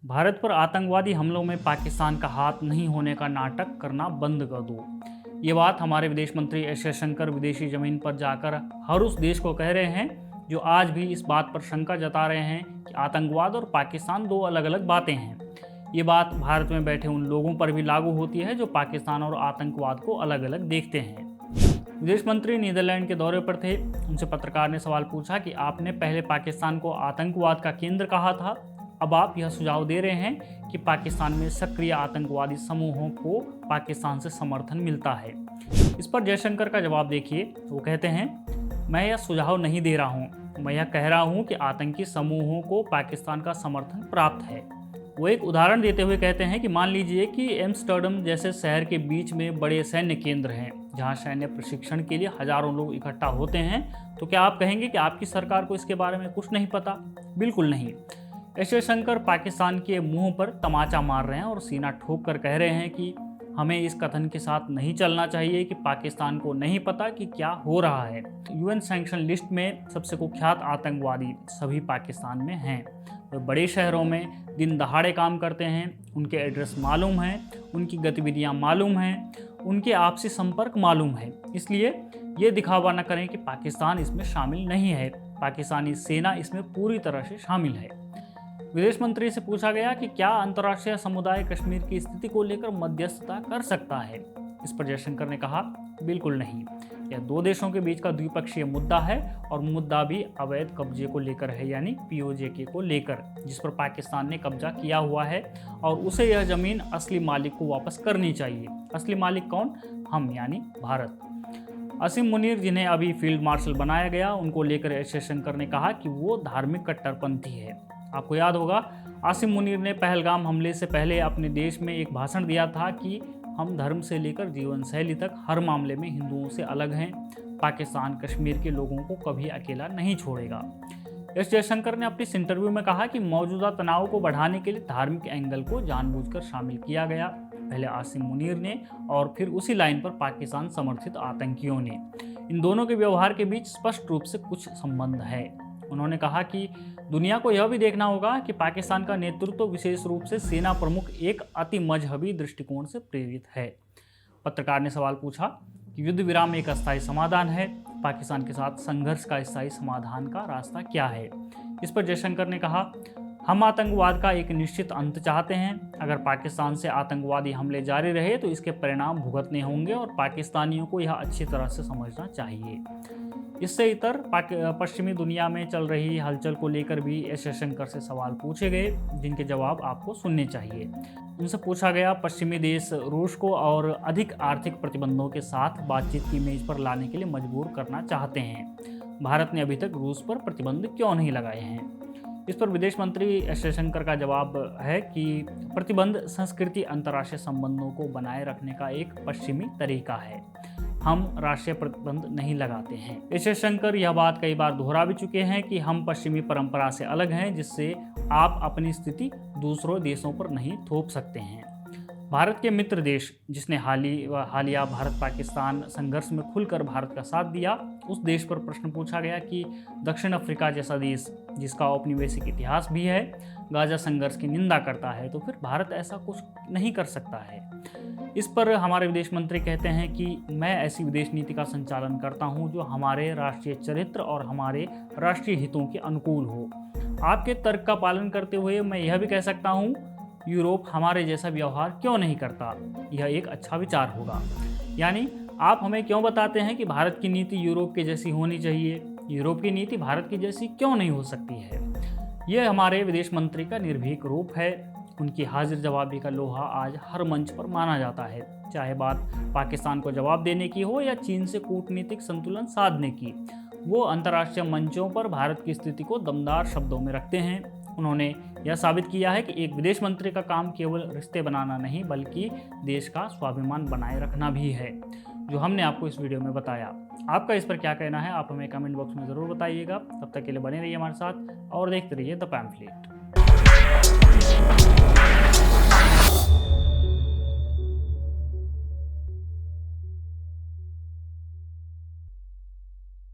भारत पर आतंकवादी हमलों में पाकिस्तान का हाथ नहीं होने का नाटक करना बंद कर दो। ये बात हमारे विदेश मंत्री एस जयशंकर विदेशी जमीन पर जाकर हर उस देश को कह रहे हैं जो आज भी इस बात पर शंका जता रहे हैं कि आतंकवाद और पाकिस्तान दो अलग अलग बातें हैं। ये बात भारत में बैठे उन लोगों पर भी लागू होती है जो पाकिस्तान और आतंकवाद को अलग अलग देखते हैं। विदेश मंत्री नीदरलैंड के दौरे पर थे। उनसे पत्रकार ने सवाल पूछा कि आपने पहले पाकिस्तान को आतंकवाद का केंद्र कहा था, अब आप यह सुझाव दे रहे हैं कि पाकिस्तान में सक्रिय आतंकवादी समूहों को पाकिस्तान से समर्थन मिलता है। इस पर जयशंकर का जवाब देखिए। वो कहते हैं, मैं यह सुझाव नहीं दे रहा हूँ, मैं यह कह रहा हूँ कि आतंकी समूहों को पाकिस्तान का समर्थन प्राप्त है। वो एक उदाहरण देते हुए कहते हैं कि मान लीजिए कि एम्स्टर्डम जैसे शहर के बीच में बड़े सैन्य केंद्र हैं जहां सैन्य प्रशिक्षण के लिए हजारों लोग इकट्ठा होते हैं, तो क्या आप कहेंगे कि आपकी सरकार को इसके बारे में कुछ नहीं पता? बिल्कुल नहीं। एस जयशंकर पाकिस्तान के मुंह पर तमाचा मार रहे हैं और सीना ठोक कर कह रहे हैं कि हमें इस कथन के साथ नहीं चलना चाहिए कि पाकिस्तान को नहीं पता कि क्या हो रहा है। यूएन सैंक्शन लिस्ट में सबसे कुख्यात आतंकवादी सभी पाकिस्तान में हैं। वे बड़े शहरों में दिन दहाड़े काम करते हैं, उनके एड्रेस मालूम हैं, उनकी गतिविधियां मालूम हैं, उनके आपसी संपर्क मालूम है। इसलिए ये दिखावा न करें कि पाकिस्तान इसमें शामिल नहीं है। पाकिस्तानी सेना इसमें पूरी तरह से शामिल है। विदेश मंत्री से पूछा गया कि क्या अंतर्राष्ट्रीय समुदाय कश्मीर की स्थिति को लेकर मध्यस्थता कर सकता है। इस पर जयशंकर ने कहा, बिल्कुल नहीं। यह दो देशों के बीच का द्विपक्षीय मुद्दा है और मुद्दा भी अवैध कब्जे को लेकर है, यानी पीओजे को लेकर, जिस पर पाकिस्तान ने कब्जा किया हुआ है और उसे यह जमीन असली मालिक को वापस करनी चाहिए। असली मालिक कौन? हम, यानी भारत। असीम मुनीर, जिन्हें अभी फील्ड मार्शल बनाया गया, उनको लेकर एस जयशंकर ने कहा कि वो धार्मिक कट्टरपंथी है। आपको याद होगा, आसिम मुनीर ने पहलगाम हमले से पहले अपने देश में एक भाषण दिया था कि हम धर्म से लेकर जीवन शैली तक हर मामले में हिंदुओं से अलग हैं। पाकिस्तान कश्मीर के लोगों को कभी अकेला नहीं छोड़ेगा। एस जयशंकर ने अपने इस इंटरव्यू में कहा कि मौजूदा तनाव को बढ़ाने के लिए धार्मिक एंगल को जानबूझकर शामिल किया गया। पहले आसिम मुनीर ने और फिर उसी लाइन पर पाकिस्तान समर्थित आतंकियों ने। इन दोनों के व्यवहार के बीच स्पष्ट रूप से कुछ संबंध है। उन्होंने कहा कि दुनिया को यह भी देखना होगा कि पाकिस्तान का नेतृत्व विशेष रूप से सेना प्रमुख एक अति मजहबी दृष्टिकोण से प्रेरित है। पत्रकार ने सवाल पूछा कि युद्ध विराम एक अस्थायी समाधान है, पाकिस्तान के साथ संघर्ष का स्थायी समाधान का रास्ता क्या है। इस पर जयशंकर ने कहा, हम आतंकवाद का एक निश्चित अंत चाहते हैं। अगर पाकिस्तान से आतंकवादी हमले जारी रहे तो इसके परिणाम भुगतने होंगे और पाकिस्तानियों को यह अच्छी तरह से समझना चाहिए। इससे इतर पश्चिमी दुनिया में चल रही हलचल को लेकर भी एस जयशंकर से सवाल पूछे गए, जिनके जवाब आपको सुनने चाहिए। उनसे पूछा गया, पश्चिमी देश रूस को और अधिक आर्थिक प्रतिबंधों के साथ बातचीत की मेज पर लाने के लिए मजबूर करना चाहते हैं। भारत ने अभी तक रूस पर प्रतिबंध क्यों नहीं लगाए हैं? इस पर विदेश मंत्री एस जयशंकर का जवाब है कि प्रतिबंध संस्कृति अंतर्राष्ट्रीय संबंधों को बनाए रखने का एक पश्चिमी तरीका है। हम राष्ट्रीय प्रतिबंध नहीं लगाते हैं। एस जयशंकर यह बात कई बार दोहरा भी चुके हैं कि हम पश्चिमी परंपरा से अलग हैं, जिससे आप अपनी स्थिति दूसरों देशों पर नहीं थोप सकते हैं। भारत के मित्र देश, जिसने हालिया भारत पाकिस्तान संघर्ष में खुलकर भारत का साथ दिया, उस देश पर प्रश्न पूछा गया कि दक्षिण अफ्रीका जैसा देश, जिसका औपनिवेशिक इतिहास भी है, गाजा संघर्ष की निंदा करता है, तो फिर भारत ऐसा कुछ नहीं कर सकता है। इस पर हमारे विदेश मंत्री कहते हैं कि मैं ऐसी विदेश नीति का संचालन करता हूं जो हमारे राष्ट्रीय चरित्र और हमारे राष्ट्रीय हितों के अनुकूल हो। आपके तर्क का पालन करते हुए मैं यह भी कह सकता हूं, यूरोप हमारे जैसा व्यवहार क्यों नहीं करता? यह एक अच्छा विचार होगा। यानी आप हमें क्यों बताते हैं कि भारत की नीति यूरोप के जैसी होनी चाहिए? यूरोप की नीति भारत की जैसी क्यों नहीं हो सकती है? यह हमारे विदेश मंत्री का निर्भीक रूप है। उनकी हाजिर जवाबी का लोहा आज हर मंच पर माना जाता है, चाहे बात पाकिस्तान को जवाब देने की हो या चीन से कूटनीतिक संतुलन साधने की। वो अंतर्राष्ट्रीय मंचों पर भारत की स्थिति को दमदार शब्दों में रखते हैं। उन्होंने यह साबित किया है कि एक विदेश मंत्री का काम केवल रिश्ते बनाना नहीं, बल्कि देश का स्वाभिमान बनाए रखना भी है, जो हमने आपको इस वीडियो में बताया। आपका इस पर क्या कहना है, आप हमें कमेंट बॉक्स में ज़रूर बताइएगा। तब तक के लिए बने रहिए हमारे साथ और देखते रहिए द पैम्फलेट।